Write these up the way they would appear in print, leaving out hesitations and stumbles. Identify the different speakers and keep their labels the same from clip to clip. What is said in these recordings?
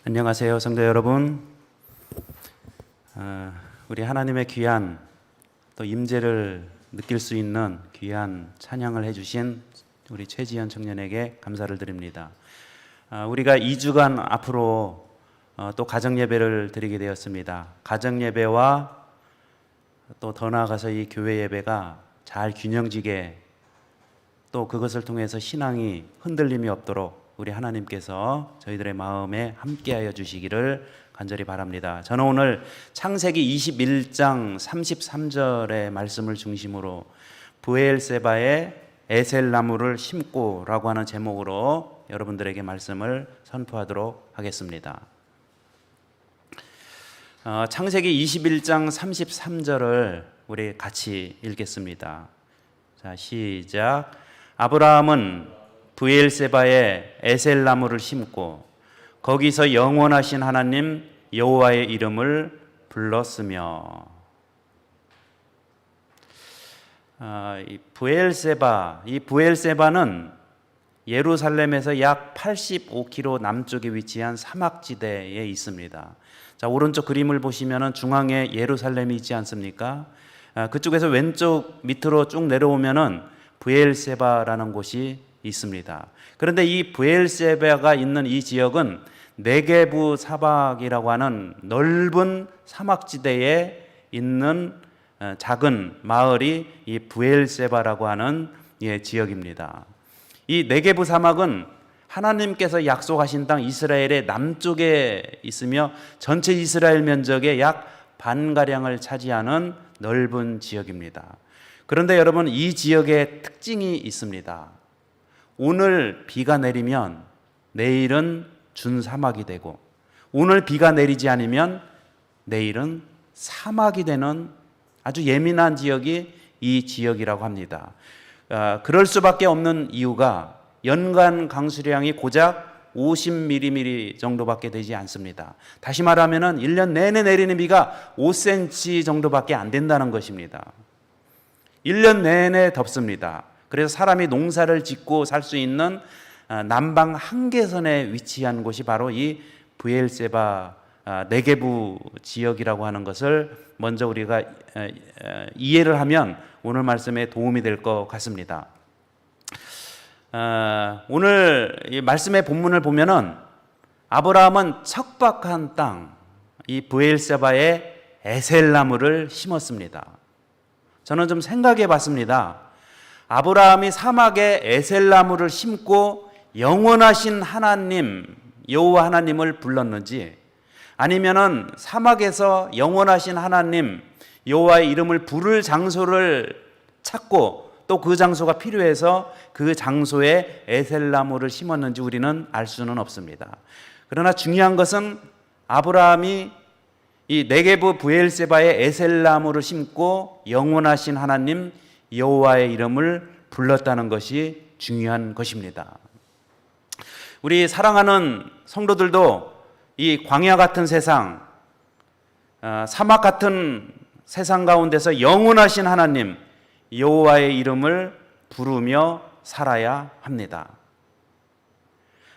Speaker 1: 안녕하세요, 성도 여러분. 우리 하나님의 귀한 또 임재를 느낄 수 있는 귀한 찬양을 해주신 우리 최지현 청년에게 감사를 드립니다. 우리가 2주간 앞으로 또 가정 예배를 드리게 되었습니다. 가정 예배와 또 더 나아가서 이 교회 예배가 잘 균형지게 또 그것을 통해서 신앙이 흔들림이 없도록 우리 하나님께서 저희들의 마음에 함께하여 주시기를 간절히 바랍니다. 저는 오늘 창세기 21장 33절의 말씀을 중심으로 브엘세바의 에셀나무를 심고라고 하는 제목으로 여러분들에게 말씀을 선포하도록 하겠습니다. 창세기 21장 33절을 우리 같이 읽겠습니다. 자, 시작. 아브라함은 브엘세바에 에셀나무를 심고 거기서 영원하신 하나님 여호와의 이름을 불렀으며. 이 브엘세바는 예루살렘에서 약 85km 남쪽에 위치한 사막지대에 있습니다. 자, 오른쪽 그림을 보시면 중앙에 예루살렘이 있지 않습니까? 그쪽에서 왼쪽 밑으로 쭉 내려오면은 브엘세바라는 곳이 있습니다. 그런데 이 브엘세바가 있는 이 지역은 네게부 사막이라고 하는 넓은 사막지대에 있는 작은 마을이 이 브엘세바라고 하는 지역입니다. 이 네게부 사막은 하나님께서 약속하신 땅 이스라엘의 남쪽에 있으며 전체 이스라엘 면적의 약 반가량을 차지하는 넓은 지역입니다. 그런데 여러분, 이 지역에 특징이 있습니다. 오늘 비가 내리면 내일은 준사막이 되고, 오늘 비가 내리지 않으면 내일은 사막이 되는 아주 예민한 지역이 이 지역이라고 합니다. 그럴 수밖에 없는 이유가 연간 강수량이 고작 50mm 정도밖에 되지 않습니다. 다시 말하면 1년 내내 내리는 비가 5cm 정도밖에 안 된다는 것입니다. 1년 내내 덥습니다. 그래서 사람이 농사를 짓고 살 수 있는 남방 한계선에 위치한 곳이 바로 이 브엘세바 네게부 지역이라고 하는 것을 먼저 우리가 이해를 하면 오늘 말씀에 도움이 될 것 같습니다. 오늘 이 말씀의 본문을 보면은 아브라함은 척박한 땅, 이 브엘세바에 에셀나무를 심었습니다. 저는 좀 생각해 봤습니다. 아브라함이 사막에 에셀나무를 심고 영원하신 하나님 여호와 하나님을 불렀는지, 아니면은 사막에서 영원하신 하나님 여호와의 이름을 부를 장소를 찾고 또 그 장소가 필요해서 그 장소에 에셀나무를 심었는지 우리는 알 수는 없습니다. 그러나 중요한 것은 아브라함이 이 네게부 브엘세바에 에셀나무를 심고 영원하신 하나님 여호와의 이름을 불렀다는 것이 중요한 것입니다. 우리 사랑하는 성도들도 이 광야 같은 세상, 사막 같은 세상 가운데서 영원하신 하나님 여호와의 이름을 부르며 살아야 합니다.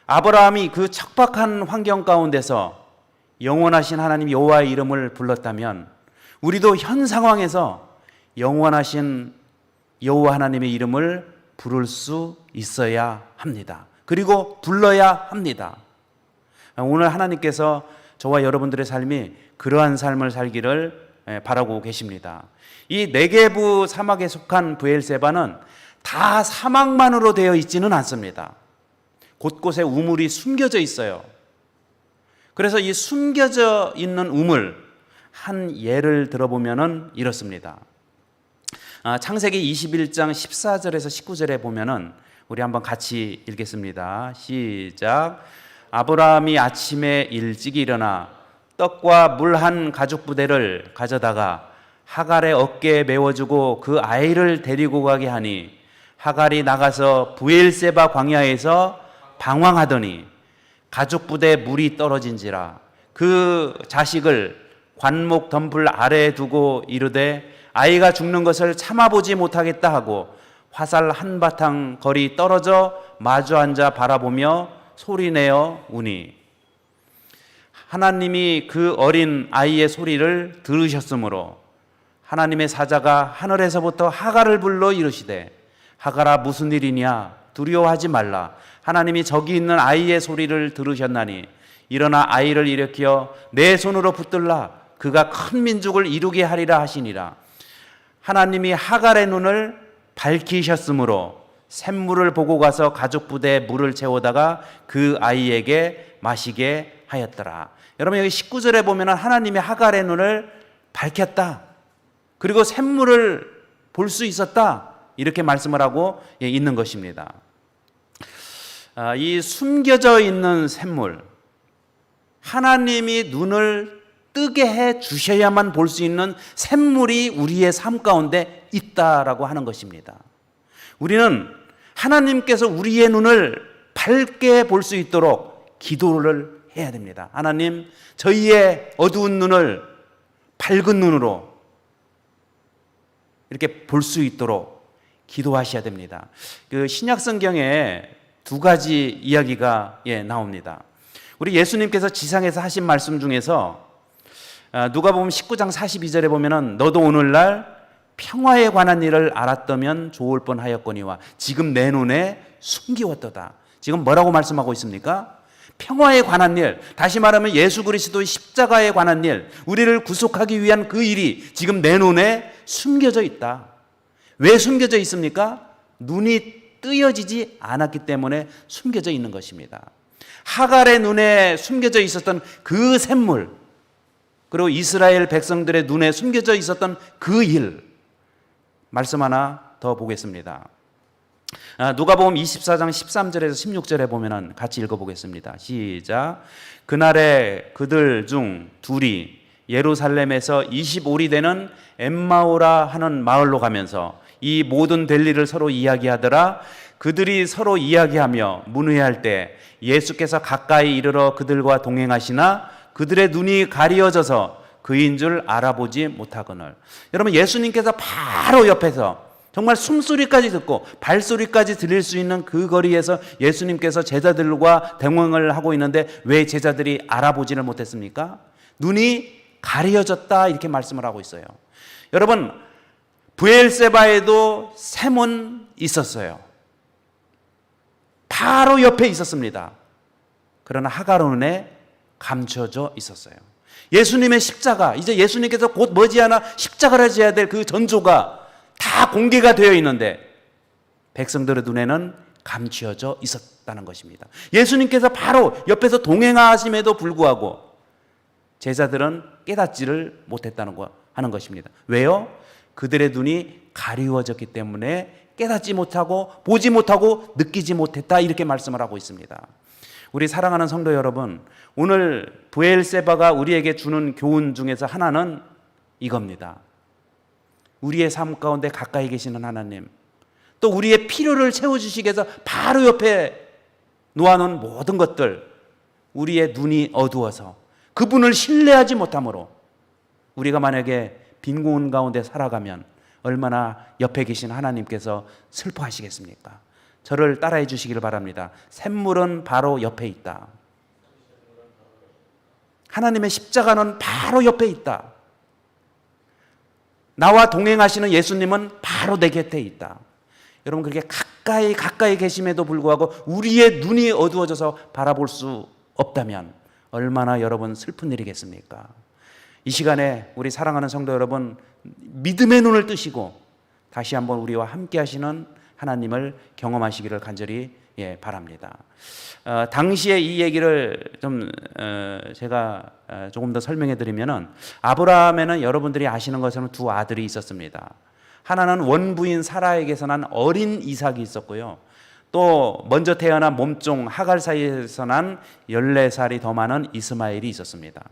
Speaker 1: 아브라함이 그 척박한 환경 가운데서 영원하신 하나님 여호와의 이름을 불렀다면 우리도 현 상황에서 영원하신 여호와 하나님의 이름을 부를 수 있어야 합니다. 그리고 불러야 합니다. 오늘 하나님께서 저와 여러분들의 삶이 그러한 삶을 살기를 바라고 계십니다. 이 네게부 사막에 속한 브엘세바는 다 사막만으로 되어 있지는 않습니다. 곳곳에 우물이 숨겨져 있어요. 그래서 이 숨겨져 있는 우물 한 예를 들어보면 이렇습니다. 창세기 21장 14절에서 19절에 보면은 우리 한번 같이 읽겠습니다. 시작. 아브라함이 아침에 일찍 일어나 떡과 물 한 가죽 부대를 가져다가 하갈의 어깨에 메워주고 그 아이를 데리고 가게 하니 하갈이 나가서 브엘세바 광야에서 방황하더니 가죽 부대에 물이 떨어진지라 그 자식을 관목 덤불 아래에 두고 이르되 아이가 죽는 것을 참아보지 못하겠다 하고 화살 한바탕 거리 떨어져 마주 앉아 바라보며 소리내어 우니. 하나님이 그 어린 아이의 소리를 들으셨으므로 하나님의 사자가 하늘에서부터 하갈을 불러 이르시되 하갈아 무슨 일이냐 두려워하지 말라 하나님이 저기 있는 아이의 소리를 들으셨나니 일어나 아이를 일으켜 내 손으로 붙들라 그가 큰 민족을 이루게 하리라 하시니라. 하나님이 하갈의 눈을 밝히셨으므로 샘물을 보고 가서 가죽 부대에 물을 채우다가 그 아이에게 마시게 하였더라. 여러분 여기 19절에 보면 하나님이 하갈의 눈을 밝혔다. 그리고 샘물을 볼 수 있었다. 이렇게 말씀을 하고 있는 것입니다. 이 숨겨져 있는 샘물, 하나님이 눈을 뜨게 해 주셔야만 볼 수 있는 샘물이 우리의 삶 가운데 있다라고 하는 것입니다. 우리는 하나님께서 우리의 눈을 밝게 볼 수 있도록 기도를 해야 됩니다. 하나님, 저희의 어두운 눈을 밝은 눈으로 이렇게 볼 수 있도록 기도하셔야 됩니다. 그 신약 성경에 두 가지 이야기가 나옵니다. 우리 예수님께서 지상에서 하신 말씀 중에서 누가복음 19장 42절에 보면은 너도 오늘날 평화에 관한 일을 알았다면 좋을 뻔하였거니와 지금 내 눈에 숨기웠도다. 지금 뭐라고 말씀하고 있습니까? 평화에 관한 일, 다시 말하면 예수 그리스도의 십자가에 관한 일, 우리를 구속하기 위한 그 일이 지금 내 눈에 숨겨져 있다. 왜 숨겨져 있습니까? 눈이 뜨여지지 않았기 때문에 숨겨져 있는 것입니다. 하갈의 눈에 숨겨져 있었던 그 샘물, 그리고 이스라엘 백성들의 눈에 숨겨져 있었던 그 일, 말씀 하나 더 보겠습니다. 누가복음 24장 13절에서 16절에 보면은 같이 읽어보겠습니다. 시작. 그날에 그들 중 둘이 예루살렘에서 25리 되는 엠마오라 하는 마을로 가면서 이 모든 될 일을 서로 이야기하더라. 그들이 서로 이야기하며 문의할 때 예수께서 가까이 이르러 그들과 동행하시나 그들의 눈이 가리어져서 그인 줄 알아보지 못하거늘. 여러분 예수님께서 바로 옆에서 정말 숨소리까지 듣고 발소리까지 들릴 수 있는 그 거리에서 예수님께서 제자들과 대응을 하고 있는데 왜 제자들이 알아보지를 못했습니까? 눈이 가려졌다 이렇게 말씀을 하고 있어요. 여러분 브엘세바에도 샘은 있었어요. 바로 옆에 있었습니다. 그러나 하갈 눈에 감춰져 있었어요. 예수님의 십자가, 이제 예수님께서 곧 머지않아 십자가를 져야 될 그 전조가 다 공개가 되어 있는데 백성들의 눈에는 감추어져 있었다는 것입니다. 예수님께서 바로 옆에서 동행하심에도 불구하고 제자들은 깨닫지를 못했다는 거 하는 것입니다. 왜요? 그들의 눈이 가리워졌기 때문에 깨닫지 못하고 보지 못하고 느끼지 못했다 이렇게 말씀을 하고 있습니다. 우리 사랑하는 성도 여러분, 오늘 브엘세바가 우리에게 주는 교훈 중에서 하나는 이겁니다. 우리의 삶 가운데 가까이 계시는 하나님, 또 우리의 필요를 채워주시기 위해서 바로 옆에 놓아놓은 모든 것들, 우리의 눈이 어두워서 그분을 신뢰하지 못함으로 우리가 만약에 빈 공간 가운데 살아가면 얼마나 옆에 계신 하나님께서 슬퍼하시겠습니까? 저를 따라해 주시기를 바랍니다. 샘물은 바로 옆에 있다. 하나님의 십자가는 바로 옆에 있다. 나와 동행하시는 예수님은 바로 내 곁에 있다. 여러분 그렇게 가까이 계심에도 불구하고 우리의 눈이 어두워져서 바라볼 수 없다면 얼마나 여러분 슬픈 일이겠습니까? 이 시간에 우리 사랑하는 성도 여러분 믿음의 눈을 뜨시고 다시 한번 우리와 함께 하시는 하나님을 경험하시기를 간절히 바랍니다. 당시에 이 얘기를 좀 제가 조금 더 설명해 드리면은 아브라함에는 여러분들이 아시는 것처럼 두 아들이 있었습니다. 하나는 원부인 사라에게서 난 어린 이삭이 있었고요. 또 먼저 태어난 몸종 하갈 사이에서 난 14살이 더 많은 이스마엘이 있었습니다.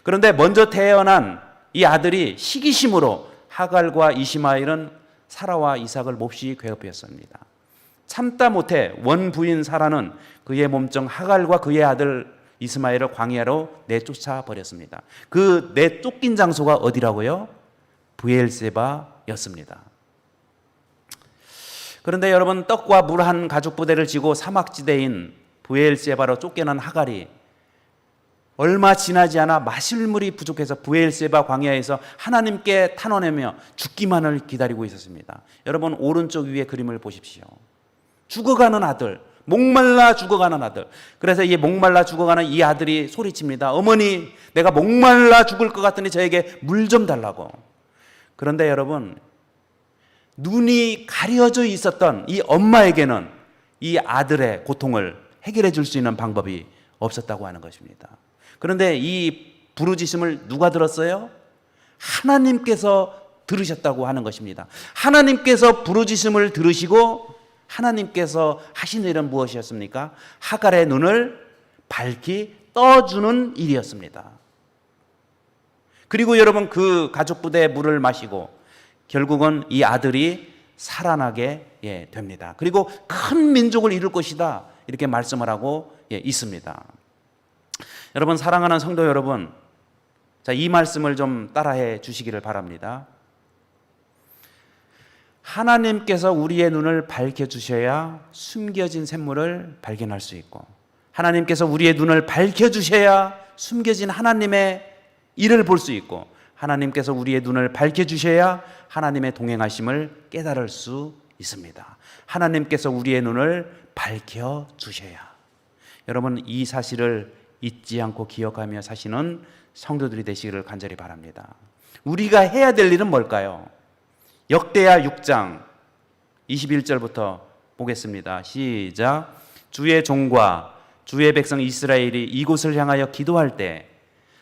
Speaker 1: 그런데 먼저 태어난 이 아들이 시기심으로 하갈과 이스마엘은 사라와 이삭을 몹시 괴롭혔습니다. 참다 못해 원부인 사라는 그의 몸종 하갈과 그의 아들 이스마엘을 광야로 내쫓아 버렸습니다. 그 내쫓긴 장소가 어디라고요? 브엘세바였습니다. 그런데 여러분 떡과 물 한 가죽 부대를 지고 사막지대인 브엘세바로 쫓겨난 하갈이 얼마 지나지 않아 마실 물이 부족해서 브엘세바 광야에서 하나님께 탄원하며 죽기만을 기다리고 있었습니다. 여러분 오른쪽 위에 그림을 보십시오. 죽어가는 아들, 목말라 죽어가는 아들. 그래서 이 목말라 죽어가는 이 아들이 소리칩니다. 어머니, 내가 목말라 죽을 것 같으니 저에게 물 좀 달라고. 그런데 여러분, 눈이 가려져 있었던 이 엄마에게는 이 아들의 고통을 해결해 줄 수 있는 방법이 없었다고 하는 것입니다. 그런데 이 부르짖음을 누가 들었어요? 하나님께서 들으셨다고 하는 것입니다. 하나님께서 부르짖음을 들으시고 하나님께서 하신 일은 무엇이었습니까? 하갈의 눈을 밝히 떠주는 일이었습니다. 그리고 여러분 그 가족 부대의 물을 마시고 결국은 이 아들이 살아나게 됩니다. 그리고 큰 민족을 이룰 것이다 이렇게 말씀을 하고 있습니다. 여러분 사랑하는 성도 여러분, 자, 이 말씀을 좀 따라해 주시기를 바랍니다. 하나님께서 우리의 눈을 밝혀주셔야 숨겨진 샘물을 발견할 수 있고, 하나님께서 우리의 눈을 밝혀주셔야 숨겨진 하나님의 일을 볼 수 있고, 하나님께서 우리의 눈을 밝혀주셔야 하나님의 동행하심을 깨달을 수 있습니다. 하나님께서 우리의 눈을 밝혀주셔야. 여러분 이 사실을 잊지 않고 기억하며 사시는 성도들이 되시기를 간절히 바랍니다. 우리가 해야 될 일은 뭘까요? 역대하 6장 21절부터 보겠습니다. 시작. 주의 종과 주의 백성 이스라엘이 이곳을 향하여 기도할 때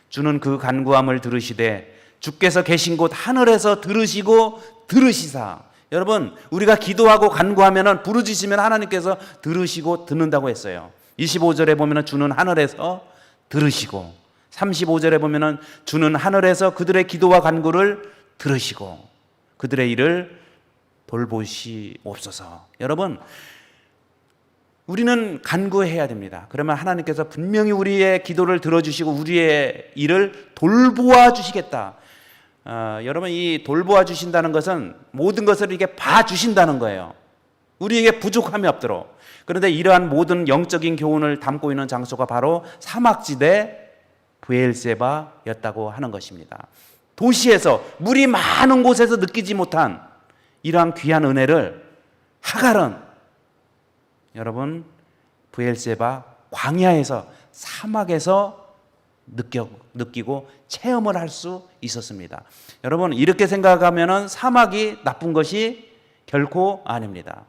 Speaker 1: 주는 그 간구함을 들으시되 주께서 계신 곳 하늘에서 들으시고 들으시사. 여러분 우리가 기도하고 간구하면 부르짖으면 하나님께서 들으시고 듣는다고 했어요. 25절에 보면 주는 하늘에서 들으시고, 35절에 보면 주는 하늘에서 그들의 기도와 간구를 들으시고 그들의 일을 돌보시옵소서. 여러분 우리는 간구해야 됩니다. 그러면 하나님께서 분명히 우리의 기도를 들어주시고 우리의 일을 돌보아 주시겠다. 여러분 이 돌보아 주신다는 것은 모든 것을 이렇게 봐주신다는 거예요. 우리에게 부족함이 없도록. 그런데 이러한 모든 영적인 교훈을 담고 있는 장소가 바로 사막지대 브엘세바였다고 하는 것입니다. 도시에서 물이 많은 곳에서 느끼지 못한 이러한 귀한 은혜를 하갈은 여러분 브엘세바 광야에서 사막에서 느끼고 체험을 할 수 있었습니다. 여러분 이렇게 생각하면 사막이 나쁜 것이 결코 아닙니다.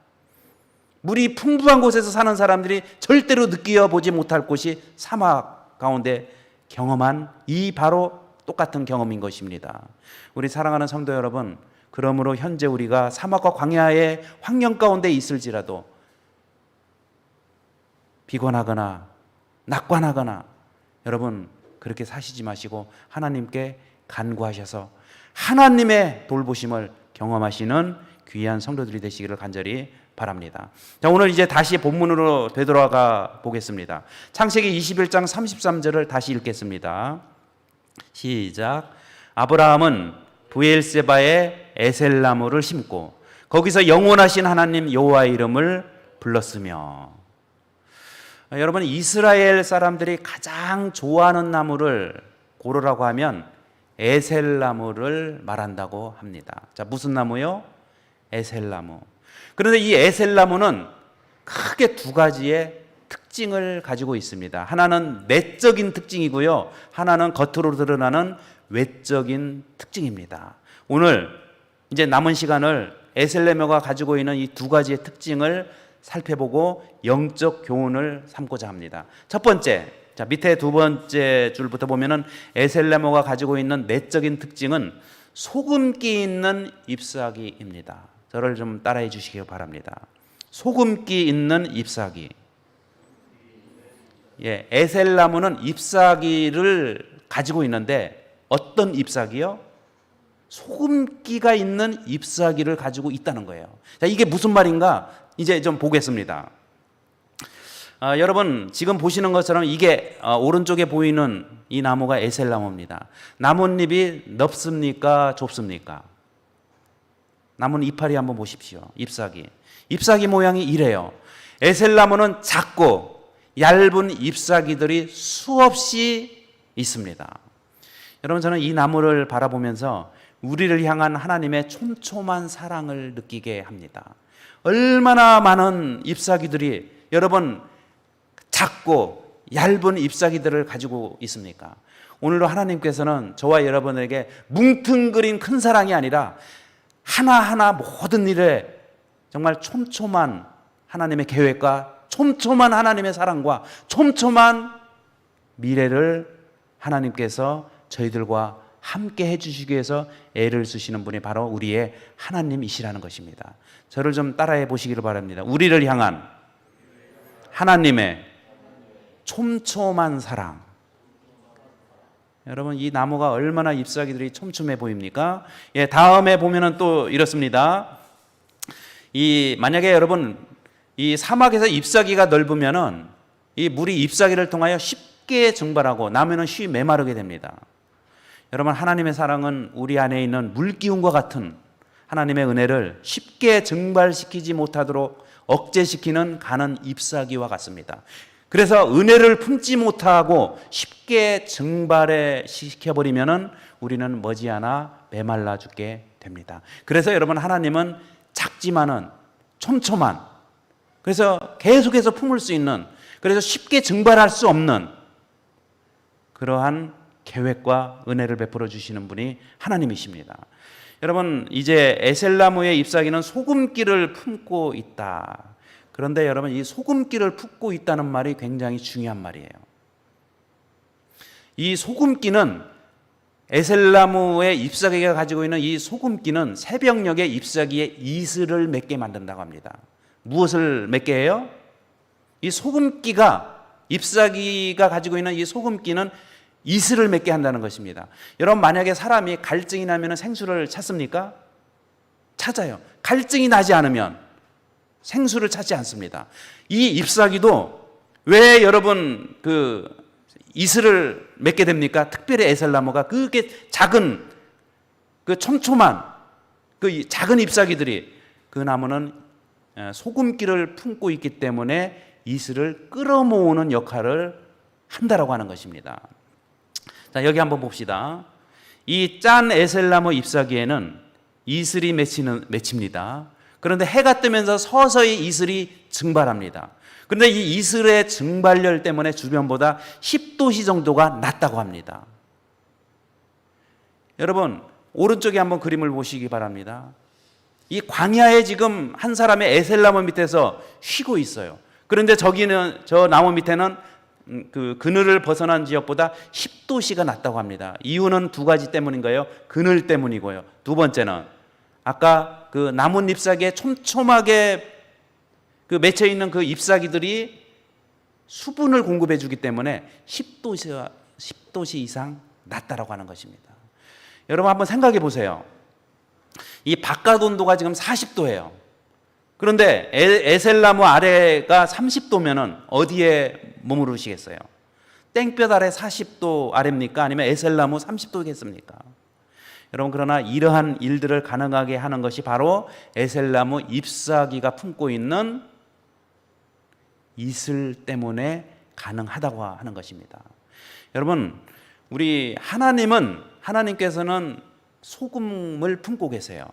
Speaker 1: 물이 풍부한 곳에서 사는 사람들이 절대로 느껴보지 못할 곳이 사막 가운데 경험한 이 바로 똑같은 경험인 것입니다. 우리 사랑하는 성도 여러분, 그러므로 현재 우리가 사막과 광야의 환경 가운데 있을지라도 비관하거나 낙관하거나 여러분 그렇게 사시지 마시고 하나님께 간구하셔서 하나님의 돌보심을 경험하시는 귀한 성도들이 되시기를 간절히 바랍니다. 자, 오늘 이제 다시 본문으로 되돌아가 보겠습니다. 창세기 21장 33절을 다시 읽겠습니다. 시작. 아브라함은 브엘세바에 에셀나무를 심고 거기서 영원하신 하나님 여호와의 이름을 불렀으며. 여러분 이스라엘 사람들이 가장 좋아하는 나무를 고르라고 하면 에셀나무를 말한다고 합니다. 자, 무슨 나무요? 에셀나무. 그런데 이 에셀나무는 크게 두 가지의 특징을 가지고 있습니다. 하나는 내적인 특징이고요. 하나는 겉으로 드러나는 외적인 특징입니다. 오늘 이제 남은 시간을 에셀나무가 가지고 있는 이 두 가지의 특징을 살펴보고 영적 교훈을 삼고자 합니다. 첫 번째, 자 밑에 두 번째 줄부터 보면은 에셀나무가 가지고 있는 내적인 특징은 소금기 있는 잎사귀입니다. 저를 좀 따라해 주시기 바랍니다. 소금기 있는 잎사귀. 예, 에셀나무는 잎사귀를 가지고 있는데 어떤 잎사귀요? 소금기가 있는 잎사귀를 가지고 있다는 거예요. 자, 이게 무슨 말인가? 이제 좀 보겠습니다. 여러분 지금 보시는 것처럼 이게 오른쪽에 보이는 이 나무가 에셀나무입니다. 나뭇잎이 넓습니까? 좁습니까? 나무는 이파리 한번 보십시오. 잎사귀 모양이 이래요. 에셀나무는 작고 얇은 잎사귀들이 수없이 있습니다. 여러분, 저는 이 나무를 바라보면서 우리를 향한 하나님의 촘촘한 사랑을 느끼게 합니다. 얼마나 많은 잎사귀들이, 여러분, 작고 얇은 잎사귀들을 가지고 있습니까? 오늘도 하나님께서는 저와 여러분에게 뭉뚱그린 큰 사랑이 아니라 하나하나 모든 일에 정말 촘촘한 하나님의 계획과 촘촘한 하나님의 사랑과 촘촘한 미래를 하나님께서 저희들과 함께 해주시기 위해서 애를 쓰시는 분이 바로 우리의 하나님이시라는 것입니다. 저를 좀 따라해 보시기를 바랍니다. 우리를 향한 하나님의 촘촘한 사랑. 여러분, 이 나무가 얼마나 잎사귀들이 촘촘해 보입니까? 예, 다음에 보면은 또 이렇습니다. 만약에 여러분 이 사막에서 잎사귀가 넓으면은 이 물이 잎사귀를 통하여 쉽게 증발하고 나무는 쉽게 메마르게 됩니다. 여러분, 하나님의 사랑은 우리 안에 있는 물기운과 같은 하나님의 은혜를 쉽게 증발시키지 못하도록 억제시키는 가는 잎사귀와 같습니다. 그래서 은혜를 품지 못하고 쉽게 증발해 시켜버리면은 우리는 머지않아 메말라 죽게 됩니다. 그래서 여러분, 하나님은 작지만은 촘촘한, 그래서 계속해서 품을 수 있는, 그래서 쉽게 증발할 수 없는 그러한 계획과 은혜를 베풀어 주시는 분이 하나님이십니다. 여러분, 이제 에셀나무의 잎사귀는 소금기를 품고 있다. 그런데 여러분, 이 소금기를 품고 있다는 말이 굉장히 중요한 말이에요. 이 소금기는, 에셀나무의 잎사귀가 가지고 있는 이 소금기는 새벽녘에 잎사귀의 이슬을 맺게 만든다고 합니다. 무엇을 맺게 해요? 이 소금기가, 잎사귀가 가지고 있는 이 소금기는 이슬을 맺게 한다는 것입니다. 여러분, 만약에 사람이 갈증이 나면 생수를 찾습니까? 찾아요. 갈증이 나지 않으면 생수를 찾지 않습니다. 이 잎사귀도 왜 여러분 이슬을 맺게 됩니까? 특별히 에셀나무가 그게 작은 촘촘한 작은 잎사귀들이, 그 나무는 소금기를 품고 있기 때문에 이슬을 끌어모으는 역할을 한다라고 하는 것입니다. 자, 여기 한번 봅시다. 이 짠 에셀나무 잎사귀에는 이슬이 맺힙니다. 그런데 해가 뜨면서 서서히 이슬이 증발합니다. 그런데 이 이슬의 증발열 때문에 주변보다 10도씨 정도가 낮다고 합니다. 여러분, 오른쪽에 한번 그림을 보시기 바랍니다. 이 광야에 지금 한 사람의 에셀나무 밑에서 쉬고 있어요. 그런데 저 나무 밑에는 그 그늘을 벗어난 지역보다 10도씨가 낮다고 합니다. 이유는 두 가지 때문인 거예요. 그늘 때문이고요. 두 번째는 아까 그 나뭇 잎사귀에 촘촘하게 맺혀 있는 그 잎사귀들이 수분을 공급해 주기 때문에 10도씨 이상 낮다라고 하는 것입니다. 여러분, 한번 생각해 보세요. 이 바깥 온도가 지금 40도예요. 그런데 에셀나무 아래가 30도면은 어디에 머무르시겠어요? 땡볕 아래 40도 아래입니까? 아니면 에셀나무 30도겠습니까? 여러분, 그러나 이러한 일들을 가능하게 하는 것이 바로 에셀나무 잎사귀가 품고 있는 이슬 때문에 가능하다고 하는 것입니다. 여러분, 우리 하나님께서는 소금을 품고 계세요.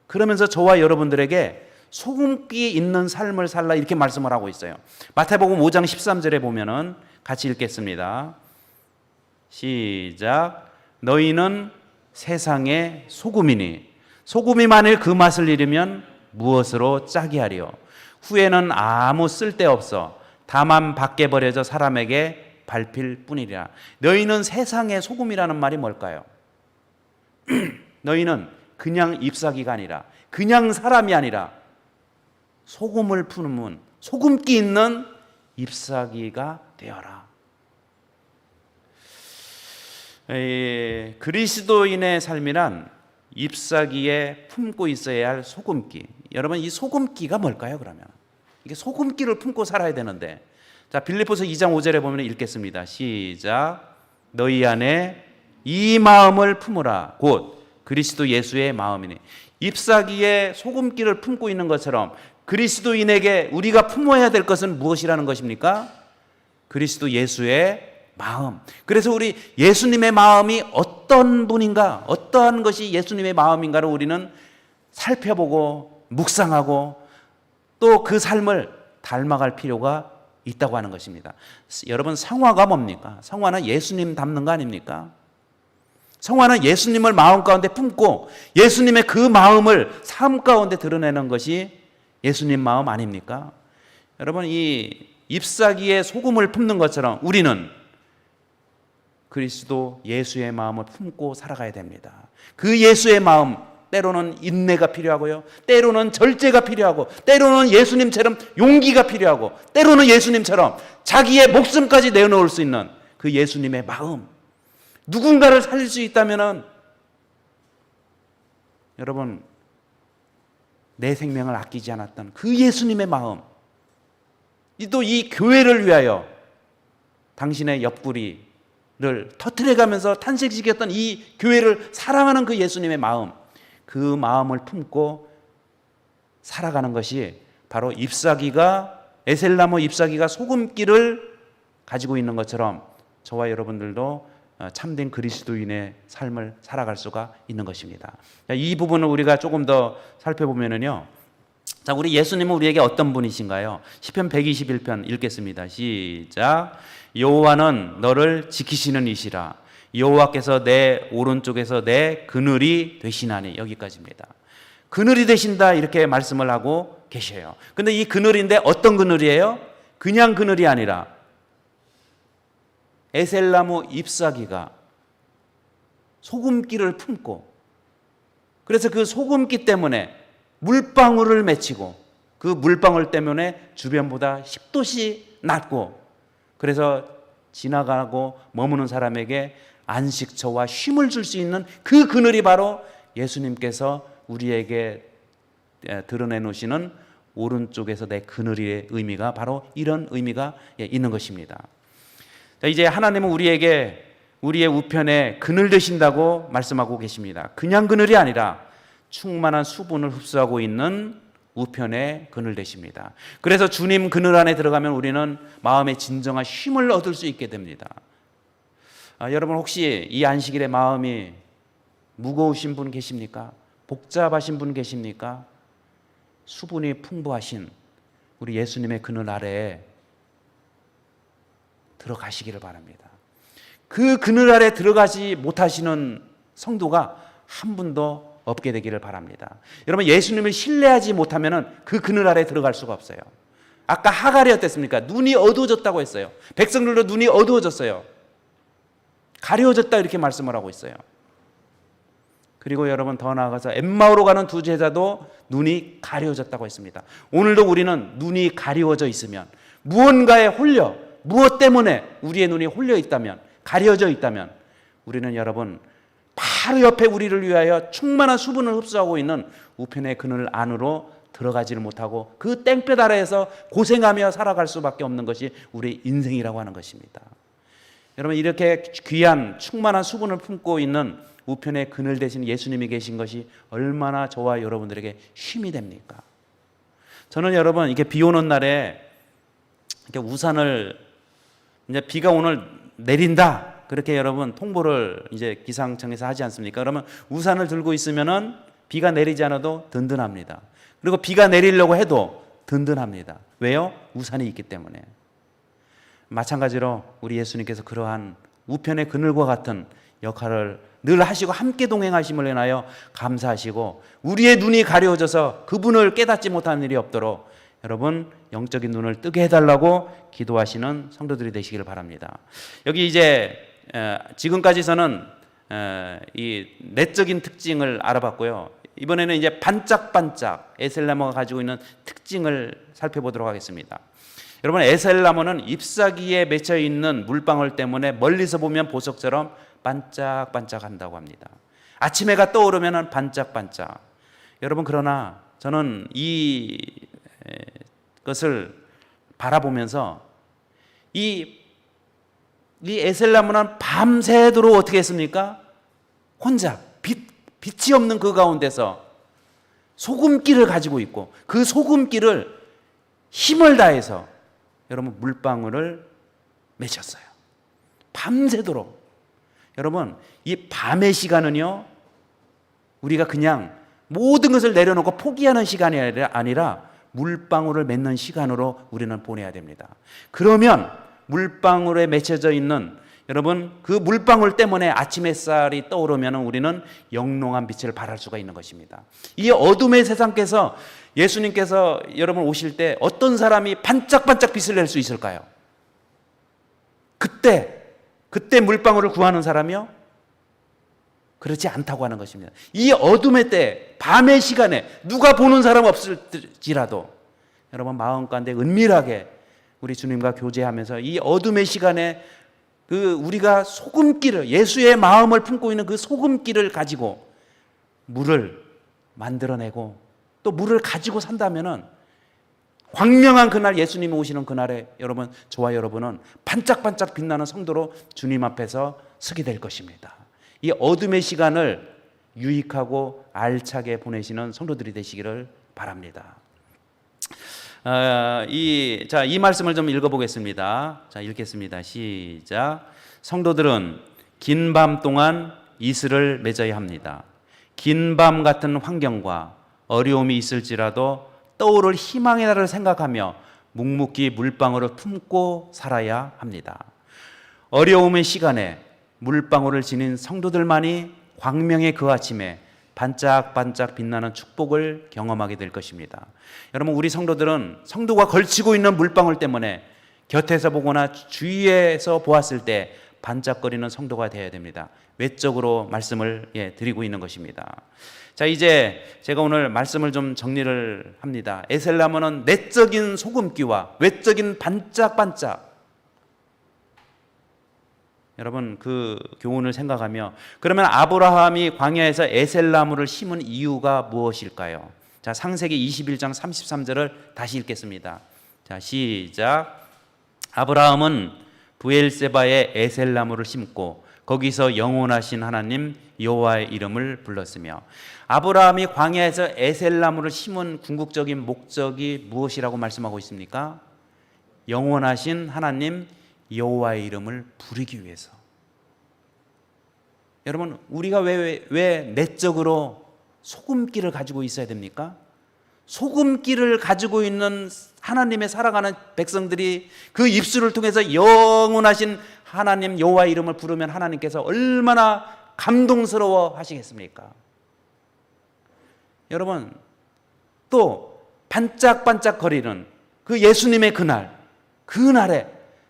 Speaker 1: 그러면서 저와 여러분들에게 소금기 있는 삶을 살라 이렇게 말씀을 하고 있어요. 마태복음 5장 13절에 보면은 같이 읽겠습니다. 시작. 너희는 세상의 소금이니 소금이 만일 그 맛을 잃으면 무엇으로 짜게 하리요? 후에는 아무 쓸데없어 다만 밖에 버려져 사람에게 밟힐 뿐이라. 너희는 세상의 소금이라는 말이 뭘까요? 너희는 그냥 잎사귀가 아니라, 그냥 사람이 아니라 소금을 품은, 소금기 있는 잎사귀가 되어라. 그리스도인의 삶이란 잎사귀에 품고 있어야 할 소금기. 여러분, 이 소금기가 뭘까요? 그러면 이게 소금기를 품고 살아야 되는데, 자, 빌립보서 2장 5절에 보면 읽겠습니다. 시작. 너희 안에 이 마음을 품으라. 곧 그리스도 예수의 마음이니. 잎사귀에 소금기를 품고 있는 것처럼 그리스도인에게 우리가 품어야 될 것은 무엇이라는 것입니까? 그리스도 예수의 마음. 그래서 우리 예수님의 마음이 어떤 분인가, 어떠한 것이 예수님의 마음인가를 우리는 살펴보고 묵상하고 또 그 삶을 닮아갈 필요가 있다고 하는 것입니다. 여러분, 성화가 뭡니까? 성화는 예수님 닮는 거 아닙니까? 성화는 예수님을 마음 가운데 품고 예수님의 그 마음을 삶 가운데 드러내는 것이 예수님 마음 아닙니까? 여러분, 이 잎사귀에 소금을 품는 것처럼 우리는 그리스도 예수의 마음을 품고 살아가야 됩니다. 그 예수의 마음, 때로는 인내가 필요하고요, 때로는 절제가 필요하고, 때로는 예수님처럼 용기가 필요하고, 때로는 예수님처럼 자기의 목숨까지 내어놓을 수 있는 그 예수님의 마음, 누군가를 살릴 수 있다면 여러분, 내 생명을 아끼지 않았던 그 예수님의 마음, 또 이 교회를 위하여 당신의 옆구리를 터뜨려가면서 탄생시켰던 이 교회를 사랑하는 그 예수님의 마음, 그 마음을 품고 살아가는 것이 바로 잎사귀가, 에셀나무 잎사귀가 소금기를 가지고 있는 것처럼 저와 여러분들도 참된 그리스도인의 삶을 살아갈 수가 있는 것입니다. 이 부분을 우리가 조금 더 살펴보면요, 자, 우리 예수님은 우리에게 어떤 분이신가요? 시편 121편 읽겠습니다. 시작. 여호와는 너를 지키시는 이시라. 여호와께서 내 오른쪽에서 내 그늘이 되시나니. 여기까지입니다. 그늘이 되신다, 이렇게 말씀을 하고 계셔요. 근데 이 그늘인데 어떤 그늘이에요? 그냥 그늘이 아니라 에셀나무 잎사귀가 소금기를 품고, 그래서 그 소금기 때문에 물방울을 맺히고, 그 물방울 때문에 주변보다 10도씩 낮고, 그래서 지나가고 머무는 사람에게 안식처와 쉼을 줄 수 있는 그 그늘이 바로 예수님께서 우리에게 드러내 놓으시는 오른쪽에서 내 그늘의 의미가 바로 이런 의미가 있는 것입니다. 자, 이제 하나님은 우리에게 우리의 우편에 그늘 되신다고 말씀하고 계십니다. 그냥 그늘이 아니라 충만한 수분을 흡수하고 있는 우편의 그늘 되십니다. 그래서 주님 그늘 안에 들어가면 우리는 마음의 진정한 쉼을 얻을 수 있게 됩니다. 여러분, 혹시 이 안식일에 마음이 무거우신 분 계십니까? 복잡하신 분 계십니까? 수분이 풍부하신 우리 예수님의 그늘 아래에 들어가시기를 바랍니다. 그 그늘 아래 들어가지 못하시는 성도가 한 분도 없게 되기를 바랍니다. 여러분, 예수님을 신뢰하지 못하면 그 그늘 아래 들어갈 수가 없어요. 아까 하갈이 어땠습니까? 눈이 어두워졌다고 했어요. 백성들도 눈이 어두워졌어요. 가려워졌다, 이렇게 말씀을 하고 있어요. 그리고 여러분, 더 나아가서 엠마오로 가는 두 제자도 눈이 가려워졌다고 했습니다. 오늘도 우리는 눈이 가려워져 있으면, 무언가에 홀려, 무엇 때문에 우리의 눈이 홀려 있다면, 가려져 있다면, 우리는 여러분 바로 옆에 우리를 위하여 충만한 수분을 흡수하고 있는 우편의 그늘 안으로 들어가지를 못하고 그 땡볕 아래에서 고생하며 살아갈 수밖에 없는 것이 우리 인생이라고 하는 것입니다. 여러분, 이렇게 귀한 충만한 수분을 품고 있는 우편의 그늘 대신 예수님이 계신 것이 얼마나 저와 여러분들에게 쉼이 됩니까? 저는 여러분, 이렇게 비 오는 날에 이렇게 우산을, 이제 비가 오늘 내린다, 그렇게 여러분 통보를 이제 기상청에서 하지 않습니까? 그러면 우산을 들고 있으면은 비가 내리지 않아도 든든합니다. 그리고 비가 내리려고 해도 든든합니다. 왜요? 우산이 있기 때문에. 마찬가지로 우리 예수님께서 그러한 우편의 그늘과 같은 역할을 늘 하시고 함께 동행하심을 인하여 감사하시고, 우리의 눈이 가려워져서 그분을 깨닫지 못하는 일이 없도록 여러분 영적인 눈을 뜨게 해달라고 기도하시는 성도들이 되시기를 바랍니다. 여기 이제 지금까지서는 이 내적인 특징을 알아봤고요. 이번에는 이제 반짝반짝 에셀나무가 가지고 있는 특징을 살펴보도록 하겠습니다. 여러분, 에셀나무는 잎사귀에 맺혀 있는 물방울 때문에 멀리서 보면 보석처럼 반짝반짝한다고 합니다. 아침 해가 떠오르면 반짝반짝. 여러분, 그러나 저는 이 것을 바라보면서 이 에셀나무는 밤새도록 어떻게 했습니까? 혼자 빛이 없는 그 가운데서 소금기를 가지고 있고, 그 소금기를 힘을 다해서 여러분 물방울을 맺혔어요. 밤새도록. 여러분, 이 밤의 시간은요, 우리가 그냥 모든 것을 내려놓고 포기하는 시간이 아니라 물방울을 맺는 시간으로 우리는 보내야 됩니다. 그러면 물방울에 맺혀져 있는, 여러분, 그 물방울 때문에 아침 햇살이 떠오르면 우리는 영롱한 빛을 발할 수가 있는 것입니다. 이 어둠의 세상께서 예수님께서 여러분 오실 때 어떤 사람이 반짝반짝 빛을 낼 수 있을까요? 그때 물방울을 구하는 사람이요? 그렇지 않다고 하는 것입니다. 이 어둠의 때, 밤의 시간에 누가 보는 사람 없을지라도 여러분 마음 가운데 은밀하게 우리 주님과 교제하면서 이 어둠의 시간에 그 우리가 소금기를, 예수의 마음을 품고 있는 그 소금기를 가지고 물을 만들어내고 또 물을 가지고 산다면은 광명한 그날, 예수님이 오시는 그날에 여러분, 저와 여러분은 반짝반짝 빛나는 성도로 주님 앞에서 서게 될 것입니다. 이 어둠의 시간을 유익하고 알차게 보내시는 성도들이 되시기를 바랍니다. 이 말씀을 좀 읽어보겠습니다. 자, 읽겠습니다. 시작. 성도들은 긴 밤 동안 이슬을 맺어야 합니다. 긴 밤 같은 환경과 어려움이 있을지라도 떠오를 희망의 날을 생각하며 묵묵히 물방울을 품고 살아야 합니다. 어려움의 시간에 물방울을 지닌 성도들만이 광명의 그 아침에 반짝반짝 빛나는 축복을 경험하게 될 것입니다. 여러분, 우리 성도들은 성도가 걸치고 있는 물방울 때문에 곁에서 보거나 주위에서 보았을 때 반짝거리는 성도가 되어야 됩니다. 외적으로 말씀을 드리고 있는 것입니다. 자, 이제 제가 오늘 말씀을 좀 정리를 합니다. 에셀나무는 내적인 소금기와 외적인 반짝반짝, 여러분 그 교훈을 생각하며, 그러면 아브라함이 광야에서 에셀나무를 심은 이유가 무엇일까요? 자, 창세기 21장 33절을 다시 읽겠습니다. 자, 시작. 아브라함은 브엘세바에 에셀나무를 심고 거기서 영원하신 하나님 여호와의 이름을 불렀으며, 아브라함이 광야에서 에셀나무를 심은 궁극적인 목적이 무엇이라고 말씀하고 있습니까? 영원하신 하나님 여호와의 이름을 부르기 위해서. 여러분, 우리가 왜 내적으로 소금기를 가지고 있어야 됩니까? 소금기를 가지고 있는 하나님의 살아가는 백성들이 그 입술을 통해서 영원하신 하나님 여호와의 이름을 부르면 하나님께서 얼마나 감동스러워 하시겠습니까? 여러분, 또 반짝반짝거리는 그 예수님의 그날에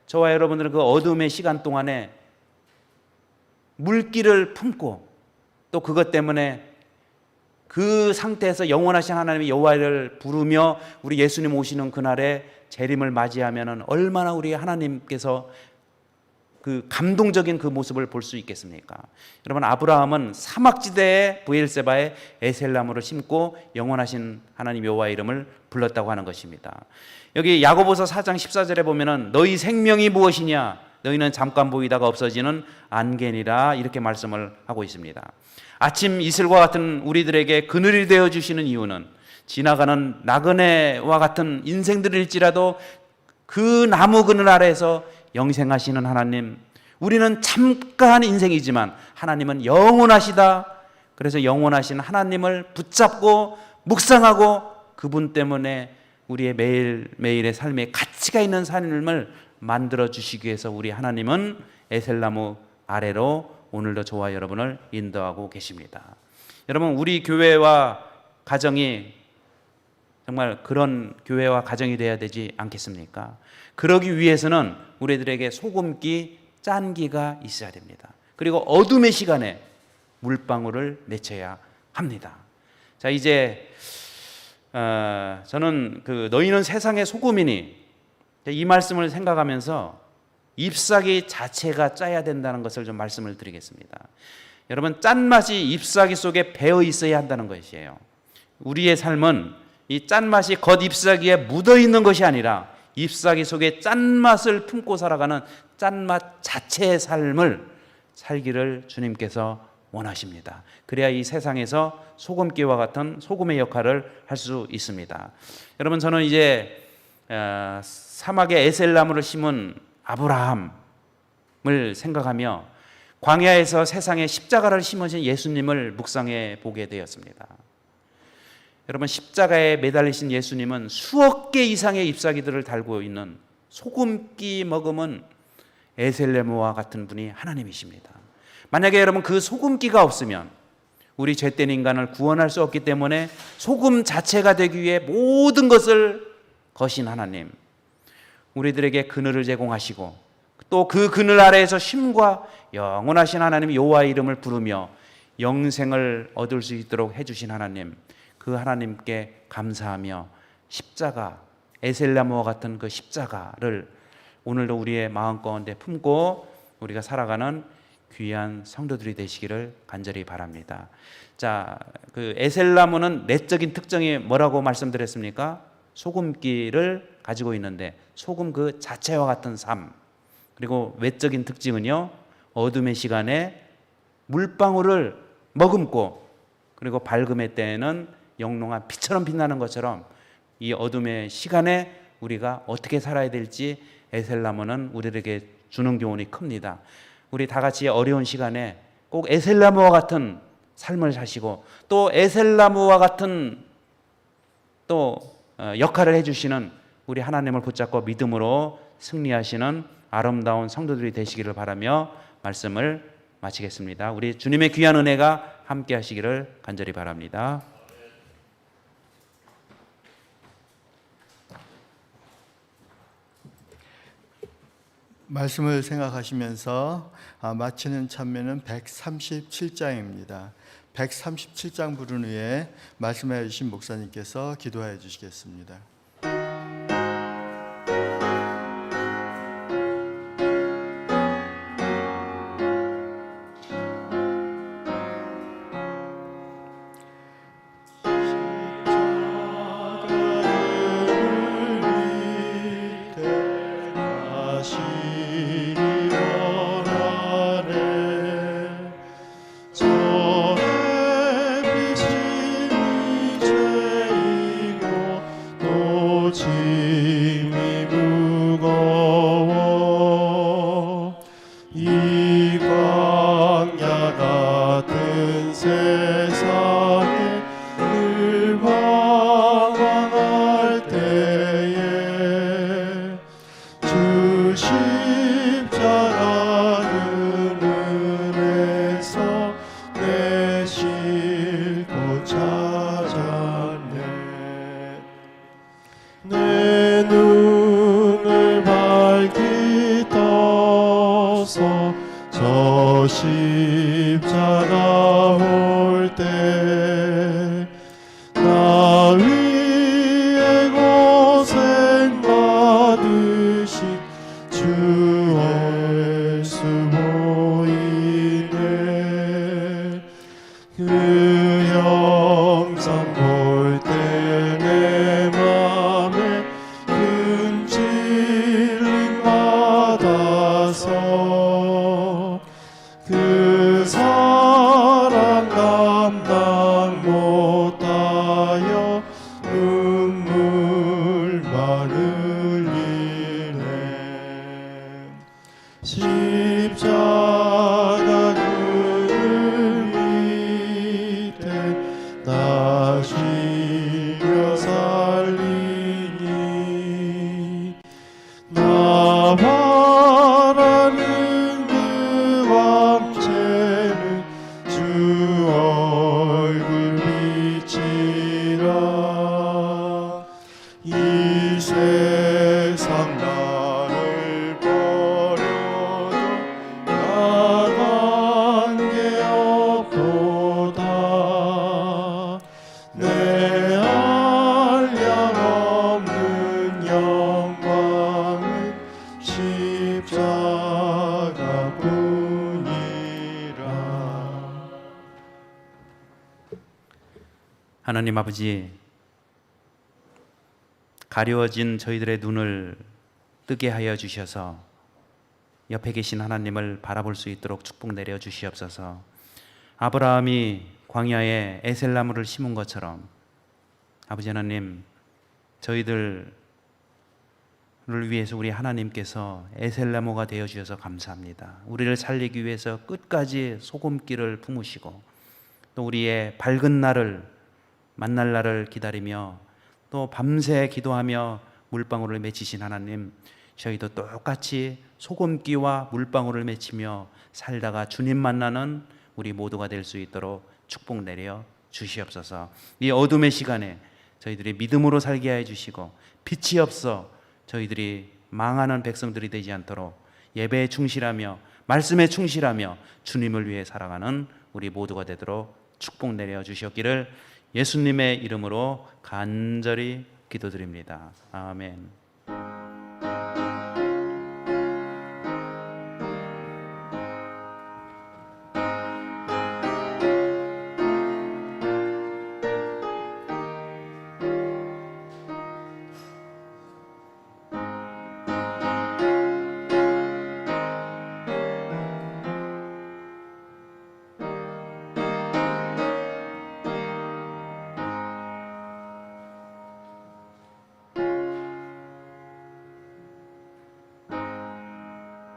Speaker 1: 저와 여러분들은 그 어둠의 시간 동안에 물기를 품고 또 그것 때문에 그 상태에서 영원하신 하나님의 여호와를 부르며 우리 예수님 오시는 그날에 재림을 맞이하면은 얼마나 우리 하나님께서 그 감동적인 그 모습을 볼 수 있겠습니까? 여러분, 아브라함은 사막지대에 브엘세바에 에셀나무를 심고 영원하신 하나님 여호와의 이름을 불렀다고 하는 것입니다. 여기 야고보서 4장 14절에 보면은 너희 생명이 무엇이냐? 너희는 잠깐 보이다가 없어지는 안개니라, 이렇게 말씀을 하고 있습니다. 아침 이슬과 같은 우리들에게 그늘이 되어 주시는 이유는 지나가는 나그네와 같은 인생들일지라도 그 나무 그늘 아래에서 영생하시는 하나님, 우리는 잠깐 인생이지만 하나님은 영원하시다. 그래서 영원하신 하나님을 붙잡고 묵상하고 그분 때문에 우리의 매일매일의 삶에 가치가 있는 삶을 만들어 주시기 위해서 우리 하나님은 에셀나무 아래로 오늘도 저와 여러분을 인도하고 계십니다. 여러분, 우리 교회와 가정이 정말 그런 교회와 가정이 되어야 되지 않겠습니까? 그러기 위해서는 우리들에게 소금기, 짠기가 있어야 됩니다. 그리고 어둠의 시간에 물방울을 맺혀야 합니다. 자, 이제 저는 너희는 세상의 소금이니, 이 말씀을 생각하면서 잎사귀 자체가 짜야 된다는 것을 좀 말씀을 드리겠습니다. 여러분, 짠맛이 잎사귀 속에 배어 있어야 한다는 것이에요. 우리의 삶은 이 짠맛이 겉잎사귀에 묻어 있는 것이 아니라 잎사귀 속에 짠맛을 품고 살아가는 짠맛 자체의 삶을 살기를 주님께서 원하십니다. 그래야 이 세상에서 소금기와 같은 소금의 역할을 할 수 있습니다. 여러분, 저는 이제 사막에 에셀나무를 심은 아브라함, 생각하며 광야에서 세상에 십자가를 심으신 예수님을 묵상해 보게 되었습니다. 여러분, 십자가에 매달리신 예수님은 수억 개 이상의 잎사귀들을 달고 있는 소금기 머금은 에셀레모와 같은 분이 하나님이십니다. 만약에 여러분 그 소금기가 없으면 우리 죄된 인간을 구원할 수 없기 때문에 소금 자체가 되기 위해 모든 것을 거신 하나님, 우리들에게 그늘을 제공하시고 또 그 그늘 아래에서 쉼과 영원하신 하나님 여호와의 이름을 부르며 영생을 얻을 수 있도록 해주신 하나님, 그 하나님께 감사하며 십자가, 에셀나무와 같은 그 십자가를 오늘도 우리의 마음 가운데 품고 우리가 살아가는 귀한 성도들이 되시기를 간절히 바랍니다. 자, 그 에셀나무는 내적인 특징이 뭐라고 말씀드렸습니까? 소금기를 가지고 있는데 소금 그 자체와 같은 삶, 그리고 외적인 특징은요, 어둠의 시간에 물방울을 머금고 그리고 밝음의 때에는 영롱한 빛처럼 빛나는 것처럼 이 어둠의 시간에 우리가 어떻게 살아야 될지 에셀나무는 우리에게 주는 교훈이 큽니다. 우리 다 같이 어려운 시간에 꼭 에셀나무와 같은 삶을 사시고 또 에셀나무와 같은 또 역할을 해주시는 우리 하나님을 붙잡고 믿음으로 승리하시는 아름다운 성도들이 되시기를 바라며 말씀을 마치겠습니다. 우리 주님의 귀한 은혜가 함께 하시기를 간절히 바랍니다.
Speaker 2: 말씀을 생각하시면서 마치는 찬매는 137장입니다. 137장 부른 후에 말씀해 주신 목사님께서 기도해 주시겠습니다.
Speaker 3: 내 눈을 밝히 떠서 저 십자가 볼 때 나 위에 고생 받으신 주 예수 보이네. 그 영상 볼 때 내 맘에 큰 찔림 받아서 그 사랑 감당 못하여 눈물만 흘리네. 십자가 그늘 밑에 나 죽여 살리니 나 바라는 그 왕체는 주 얼굴 빛이라. 이 세상 나를 버려도 나간 게 없도다. 내 한량 없는 영광은 십자가뿐이라.
Speaker 1: 하나님 아버지, 가려워진 저희들의 눈을 뜨게 하여 주셔서 옆에 계신 하나님을 바라볼 수 있도록 축복 내려 주시옵소서. 아브라함이 광야에 에셀나무를 심은 것처럼 아버지 하나님, 저희들 위해서 우리 하나님께서 에셀나무가 되어 주셔서 감사합니다. 우리를 살리기 위해서 끝까지 소금기를 품으시고 또 우리의 밝은 날을 만날 날을 기다리며 또 밤새 기도하며 물방울을 맺히신 하나님, 저희도 똑같이 소금기와 물방울을 맺히며 살다가 주님 만나는 우리 모두가 될 수 있도록 축복 내려 주시옵소서. 이 어둠의 시간에 저희들이 믿음으로 살게 해 주시고 빛이 없어 저희들이 망하는 백성들이 되지 않도록 예배에 충실하며 말씀에 충실하며 주님을 위해 살아가는 우리 모두가 되도록 축복 내려 주시옵기를 예수님의 이름으로 간절히 기도드립니다. 아멘.